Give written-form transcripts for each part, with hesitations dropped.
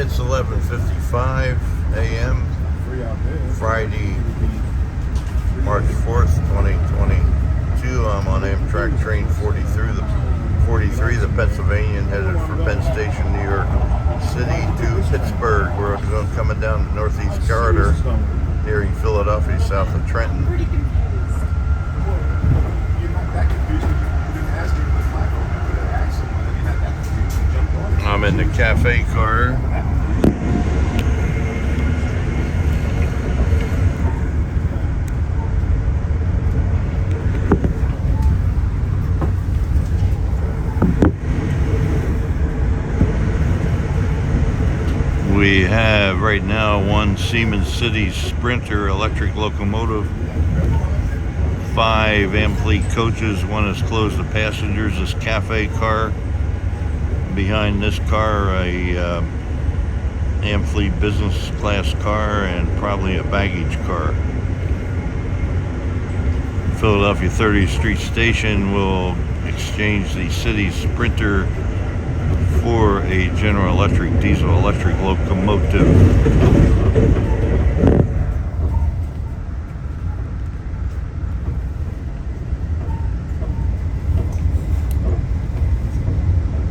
It's 11:55 a.m. Friday, March 4th, 2022. I'm on Amtrak train 43, the Pennsylvanian, headed for Penn Station, New York City to Pittsburgh. We're coming down the Northeast Corridor, nearing Philadelphia, south of Trenton. I'm in the cafe car. We have right now one Siemens City Sprinter electric locomotive, 5 Amfleet coaches. One is closed to passengers. This cafe car. Behind this car, a Amfleet business class car and probably a baggage car. Philadelphia 30th Street Station will exchange the city Sprinter for a General Electric diesel electric locomotive.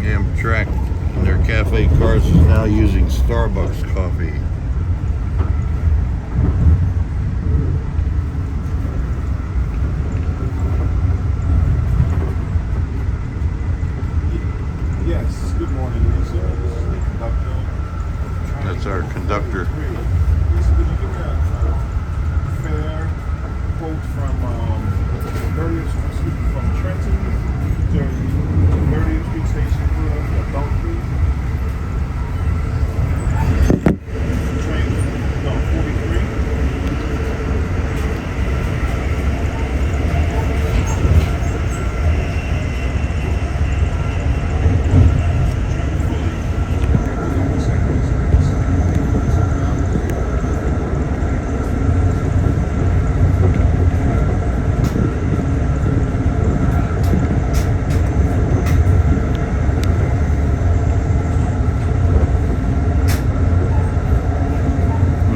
Amtrak in their cafe cars is now using Starbucks coffee. Yes, good morning, Lisa. This is the conductor. That's our conductor. Lisa, could you give me a fare quote from Trenton to 30th Street Station for adult, please? Train, no, 43.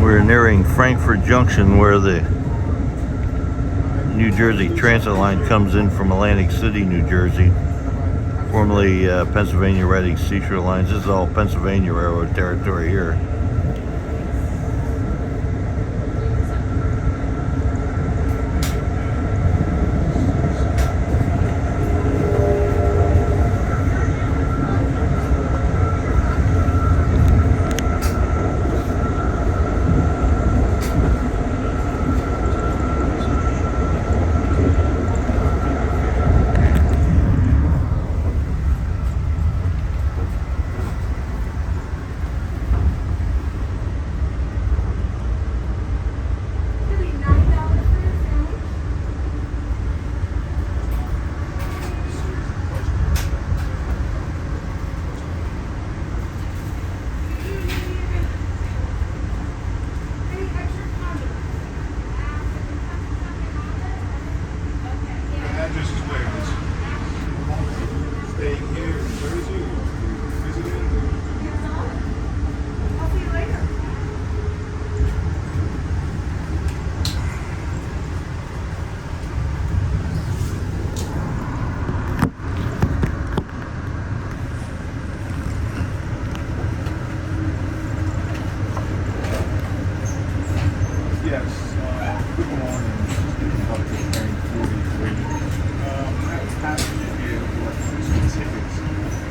We're nearing Frankfort Junction, where the New Jersey Transit line comes in from Atlantic City, New Jersey, formerly Pennsylvania Reading Seashore Lines. This is all Pennsylvania Railroad territory here. Address is where? Staying here in Jersey or visiting? I'll see you later. Yes, good morning. Conductor train 43. I have a passenger here who has some tickets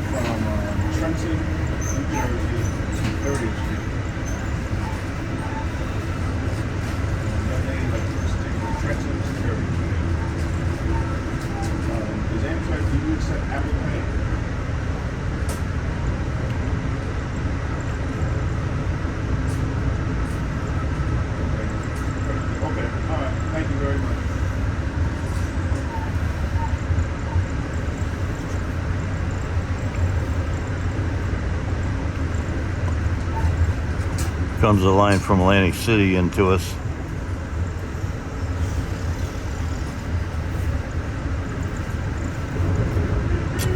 from Trenton, New Jersey to 30th Street. That name, like, this ticket, Trenton to 30th Street. Does Amtrak, do you accept Apple Pay? Okay, all right. Thank you very much. Comes a line from Atlantic City into us.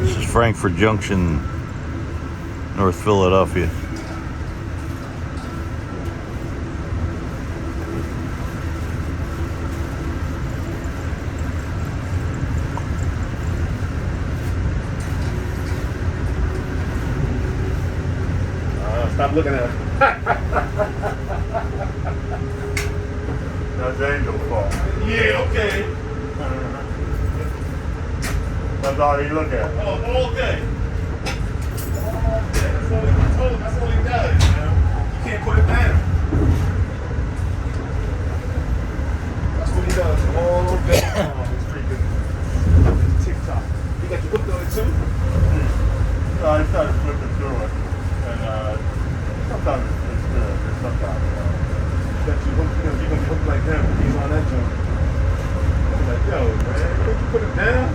This is Frankfort Junction, North Philadelphia. Stop looking at her. That's Angel's fault. Yeah, okay. That's all you look at. Oh, all day. That's all he told. That's all he does. You can't put it down. That's what he does all day on his freaking TikTok. You got your hooked on it too? So I started flipping through it, and sometimes it's good, and sometimes That you hooked, you're gonna be hooked like him. He's on that joint. I'm like, yo, man, can't you put it down?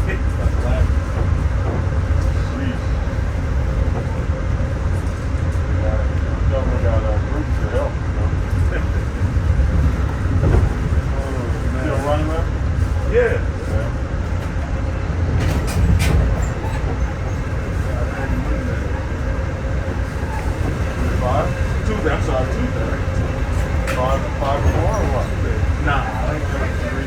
That's laughing. Jeez. Someone got groups to help, you know. Still running there? Yeah. Yeah. Tuesday, I'm sorry, Tuesday. Five or more or what? Nah, I ain't like 3.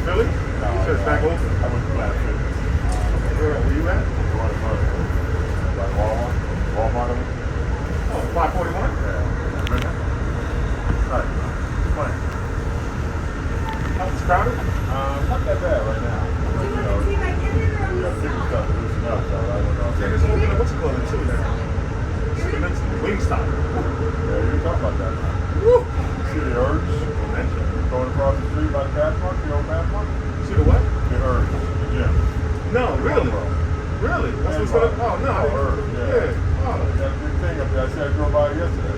Philly? No, So it's back open. I went to Planet Fitness. Where you at? Like Walmart? Walmart? Oh, 541? Yeah. Right. Fine. It's crowded? Not that bad right now. But, you know, different stuff to loosen up, so I don't know. Yeah, there's an open, what's it called, too, now? Wingstop. Yeah, you can talk about that, man. Woo! See the Urge? Going across the street by the Pathmark, the old Pathmark? See the what? The Urge, the gym. No, really? Really? That's what's going on? Oh, no. Urge, yeah. Oh. That big thing up there, I said I drove by yesterday.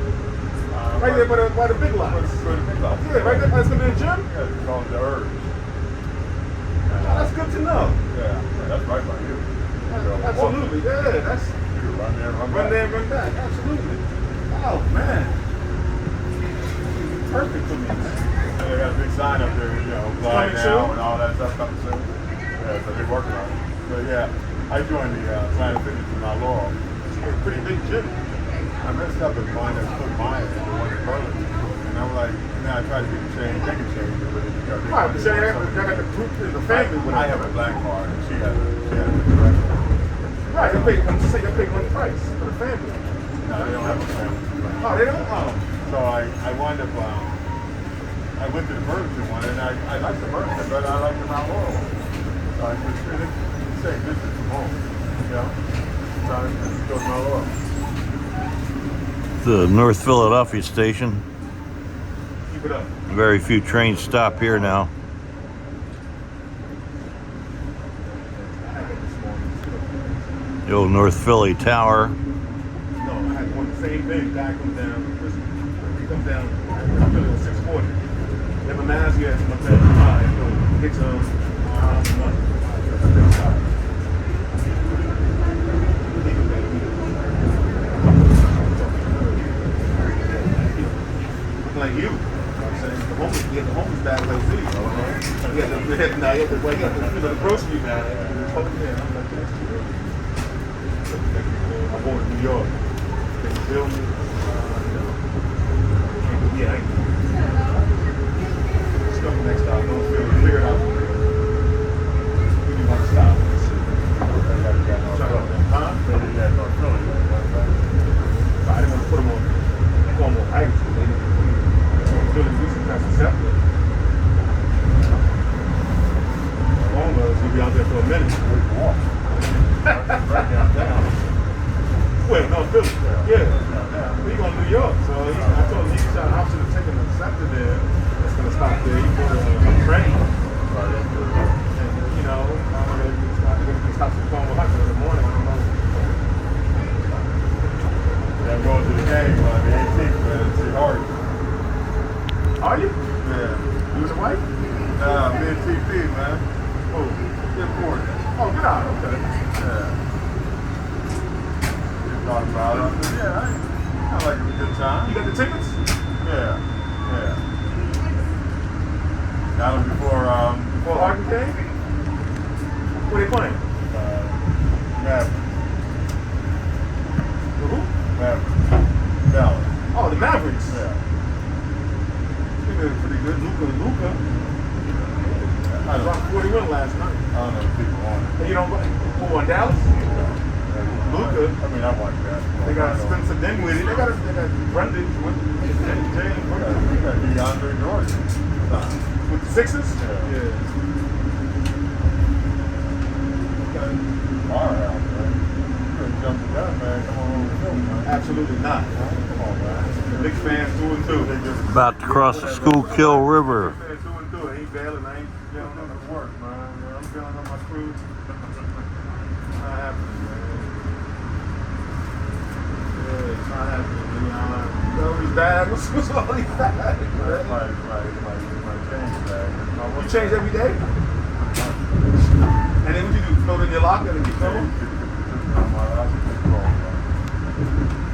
Right there by the big lots. By the big lots. Yeah, right there. That's going to be a gym? Yeah, it's called the Urge. And, That's good to know. yeah, that's right by you. Absolutely, yeah. That's You can run there and run run back. there and run back. Absolutely. Oh, man. Perfect for me, man. And they got a big sign up there, you know, fly coming now soon? and all that stuff coming soon. Yeah, so they're working on it. So yeah, I joined the Planet Fitness in Mount Laurel. It's a pretty big gym. I messed up and mine and put mine in the one in Burlington. And I'm like, and then I tried to get the change, they can change it with it because they Right, want but to they do got something. the group in the family. I have a black card and she has a direct card. Right, they pay, I'm just saying they pay one price for the family. No, they don't have a family. Oh, they don't? Oh. So I wound up, I went to the Burlington one and I liked the Burlington, but I liked the Mount Laurel one. So I said, sure, it's the same distance from home, you know? So I just go to Mount Laurel. The North Philadelphia station. Keep it up. Very few trains stop here now. The old North Philly Tower. No, I had one the same thing. Guy comes down, he comes down, I feel it was 640. Then my man's here, my man, gets like you. I'm saying the homeless, you get the homeless bag like me. You got the grocery bag. I'm like, that's too early. I'm going to New York. They feel me. Yeah, I ain't. Stuff next time. Don't feel it. Figure it out. We do want to stop. Huh? They did that in North Philly. I didn't want to put them on formal heights. They didn't feel the use of that's separate. Long roads, you'll be out there for a minute. Right downtown. Wait, no, Philly. Yeah. We going to New York, so I told him he should have taken the sector there. It's going to stop there. He put a train. And, you know, it stops at Cornwall Hutch in the morning. I don't know. I'm going to the game on the 18th, man. It's hard. Are you? Yeah. You was a wife? Nah, me and TP, man. Oh. Important. Oh, get out. Okay. Yeah. You're talking about it. I said, yeah, I like it a good time. You got the tickets? Yeah. Yeah. Got them before Harden came? What are they playing? Maverick. Who? Maverick. good. I mean, I watch basketball. They got Spencer Dinwiddie. They got Brendan. James, we got DeAndre Jordan. With the Sixers? Yeah. Our house, man. You couldn't jump the gun, man. Come on over the hill, man. Absolutely not. Come on, man. Big fans through and through. About to cross the Schuylkill River. Big fans through and through. Ain't bailing. I ain't bailing on the work, man. I'm bailing on my crew. Not happening, man. Yeah, it's not happening, Leon. All these bags. What's all these bags? My change bag. You change every day? And then what you do? Throw it in your locker and then you throw them?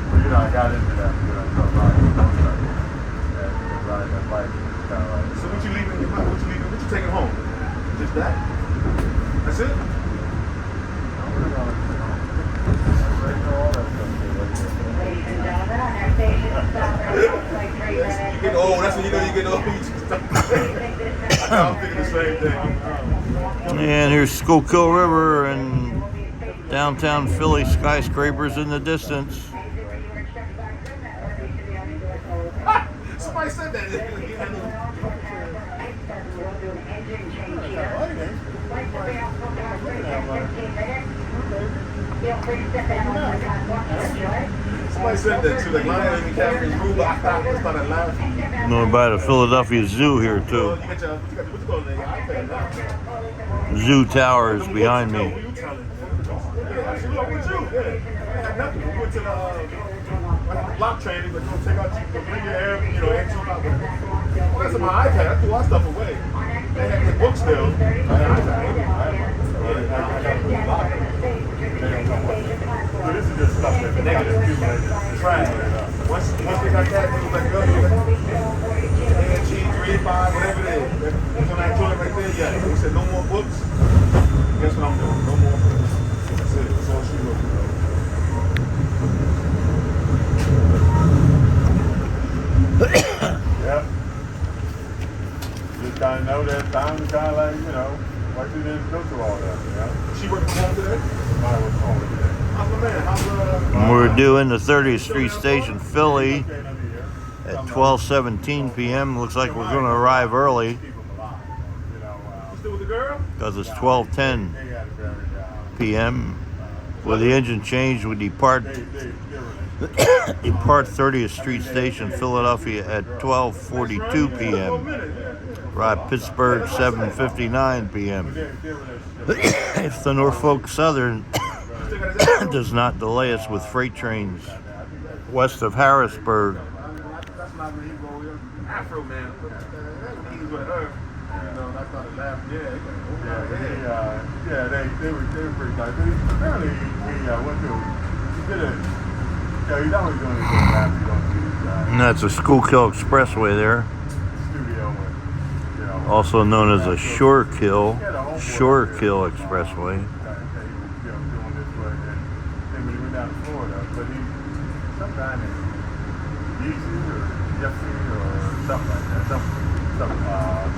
Well, you know, I got into that because I started riding motorcycle. And riding that bike kind of like. So what you leaving in your mind? What you leaving? What you taking home? Just that? That's it? You get old. That's when you know you get old. You just stop. I'm thinking the same thing. And here's Schuylkill River and downtown Philly skyscrapers in the distance. Somebody said that. Somebody said that too. Like Lion and Catherine's room. I started laughing. Known by the Philadelphia Zoo here Well, too. you got your, what you call it? Your iPad now. Zoo Tower is behind What me. you telling? Yeah, actually, look, with you. Yeah. I had nothing. We went to the block training, but don't take out you bring your air, air tune out. That's on my iPad. I threw our stuff away. They had the book still. I had iPad. So this is just stuff that's negative. Trash. Once they got that, it was like, ANG 385, whatever it is. It's on that toilet right there. Yeah. They said no more books. Guess what I'm doing? No more books. That's it. That's all she wrote. Yep. Just kind of know that time to kind of like, why you didn't go through all that, She working from home today? Mine was home today. How's my man? How's We're doing the 30th Street Station, Philly at 12:17 p.m. Looks like we're going to arrive early you still with the girl? because it's 12:10 p.m. With the engine change, we depart 30th Street Station, Philadelphia at 12:42 p.m. Arrive Pittsburgh 7:59 p.m. If the Norfolk Southern does not delay us with freight trains west of Harrisburg. That's not when he rolled. Afro man. He's with her. I started laughing. They were pretty nice. Apparently, he went to, he did he's always doing his own laps. You don't see these guys. And that's a Schuylkill Expressway there, Studio with, also known as a Shorekill Expressway. doing this way. And then when he went down to Florida, but he, sometime in Yeezy or Jeffrey or something like that, some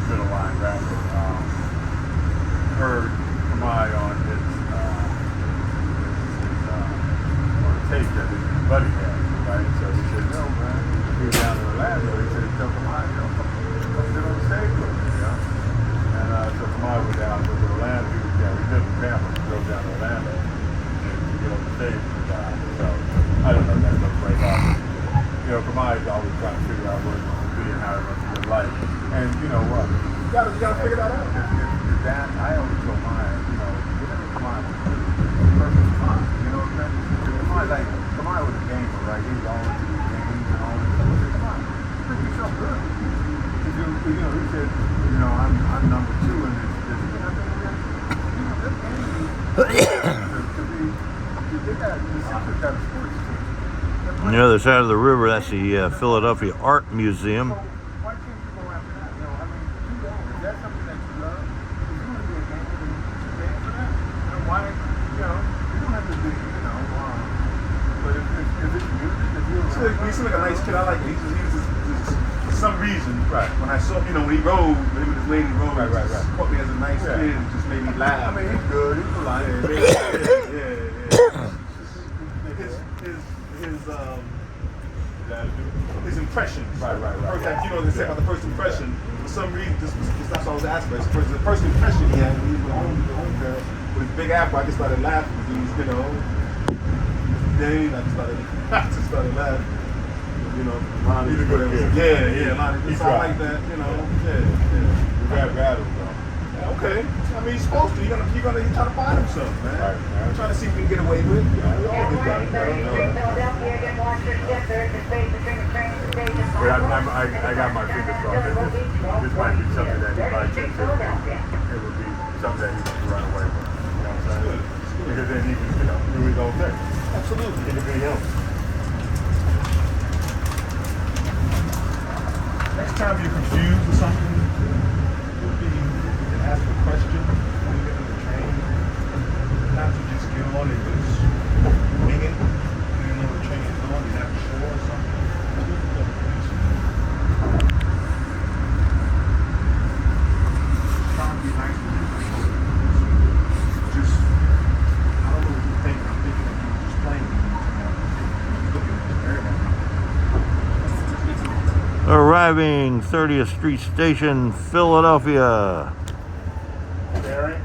middle line rapper, heard from on his tape that his buddy had, right? So he said, no, man, he was down in Orlando. He said, tell Kamai, come sit on the stage with me, And so Kamai went down to Orlando. We lived in Tampa. We drove down to Orlando to get on the stage with the guy. So I don't know if that goes right off. Kamai is always trying to figure out what it's going to be and how it's going to be like. And you know what? You gotta figure that out. If that, I always told mine, whatever Kamai was perfect fine. You know what I'm saying? Kamai was a gamer, right? He was all into the games and all this stuff. I said, Kamai, make yourself good. He said, I'm number 2 in this. And I said, this game, they got the Celtics got a sports team. On the other side of the river, that's the Philadelphia Art Museum. Why can't you go after that? If that's something that you love, if you want to be a gamer, then you stand for that. Why, you don't have to be, but if it's music, He seemed like a nice kid. I like it. He was for some reason, right? When I saw, when he rode, when this lady rode, right. Caught me as a nice kid. It just made me laugh. I mean, he's good. He's polite. Yeah. impression. Right. First, like, you know, they say about the first impression. For some reason, that's all I was asking. The first impression he had when he was home girl with his big afro. I just started laughing because he was, you know, name. I just started laughing. You know, Lonnie's either good. Yeah. Lonnie. He It's tried. like that. You know. Yeah. We got battles though. Okay. I mean, he's supposed to. He's trying to find himself, man. Right. I'm trying to see if we can get away with it. You know, we all get that. But I got my fingers crossed that this might be something that he might take. It would be something that he wants to run away with. You know what I'm saying? Because then he can, you know, do his own thing. Absolutely. It could be him. Next time you're confused or something, you can ask a question when you get on the train. Not to just get on and just wing it. You know the train is on, you're not sure or something. Trying to be nice to people. Just, I don't know what you think. I'm thinking of you just playing. Looking at everybody. Arriving 30th Street Station, Philadelphia Barry?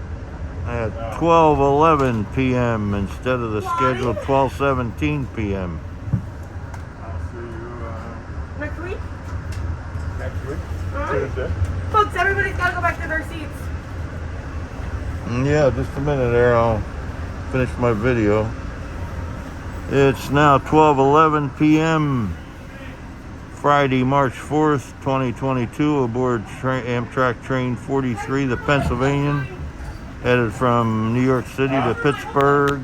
at 12:11 p.m. instead of the scheduled 12:17 p.m. I'll see you Next week? next week. Alright. Tuesday. Folks, everybody's got to go back to their seats. Yeah, just a minute there, I'll finish my video. It's now 12:11 p.m. Friday, March 4th, 2022, aboard Amtrak Train 43, the Pennsylvanian, headed from New York City to Pittsburgh.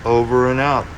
Over and out.